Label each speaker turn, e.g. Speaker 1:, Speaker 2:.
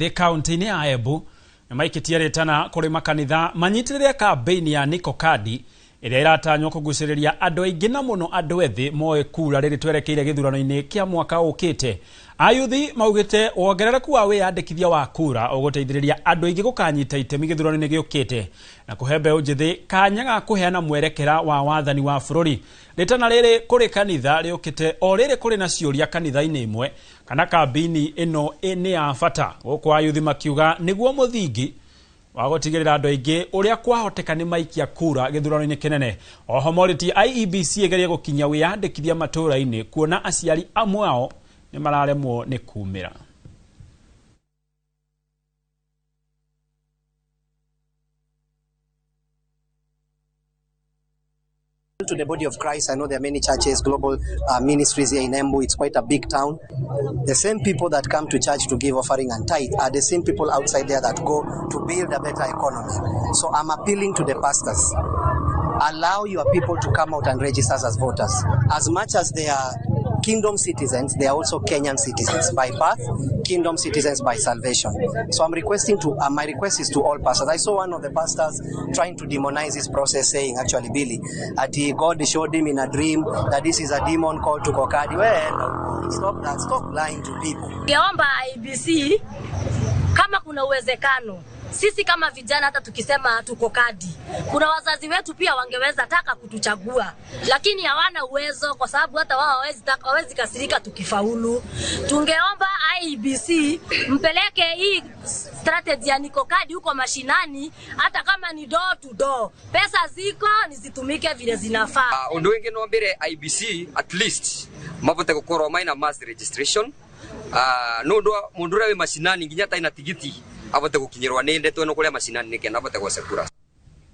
Speaker 1: The county-inĩ ya Embu nĩmaikĩtie rĩtana kũrĩ makanitha manyitirĩre kambĩini ya Niko Kadi ĩrĩa ĩratanywo kũgucĩrĩria andũ aingĩ na mũno andũ ethĩ moe kura rĩrĩ twerekeire gĩthurano-inĩ kĩa mwaka ũkĩte. Ayuthi maugĩte wongerereku wa wĩyandĩkithia wa kura ũgũteithĩrĩria andũ aingĩ gũkanyita itemi gĩthurano-inĩ gĩũkĩte na kũhe mbeũ njĩthĩ kanya ga kũheana mwerekera wa wathani wa bũrũri. Rĩtana rĩrĩ kũrĩ kanitha rĩũkĩte o rĩrĩ kũrĩ na ciũria kanitha-inĩ imwe kana kambĩini ĩno nĩ ya bata. Gũkũ ayuthi makiuga nĩguo mũthingi wa gũtigĩrĩra andũ aingĩ ũrĩa kwahoteka nĩ maikia kura gĩthurano-inĩ kĩnene. Oho morĩtie IEBC ĩgerie gũkinya wĩyandĩkithia matũũra-inĩ kuona aciari amwe ao nĩ mararemwo nĩ kumĩra.
Speaker 2: To the body of Christ, I know there are many churches, global ministries here in Embu. It's quite a big town. The same people that come to church to give offering and tithe are the same people outside there that go to build a better economy. So I'm appealing to the pastors. Allow your people to come out and register as voters. As much as they are kingdom citizens, they are also Kenyan citizens by birth, kingdom citizens by salvation. So I'm requesting my request is to all pastors. I saw one of the pastors trying to demonize this process, saying, actually, Billy, that God showed him in a dream that this is a demon called Tukokadi. Well, stop that. Stop lying to people.
Speaker 3: Geomba IEBC, kama kuna uwezekano, sisi kama vijana hata tukisema tuko kadi, kuna wazazi wetu pia wangeweza taka kutuchagua, lakini hawana uwezo kwa sababu hata wao hawezi kasirika tukifaulu. Tungeomba IEBC mpeleke hii strategy ya Niko Kadi huko mashinani, hata kama ni door to door. Pesa ziko nizitumike vile zinafaa.
Speaker 4: Undu wengine no mbere IEBC at least mabote gukoro maina mass registration. Mundu we mashinani nginya ta ina tigiti abote gukinyirwa ni ndeto no kuria mashinani nike nabote gwa sekura.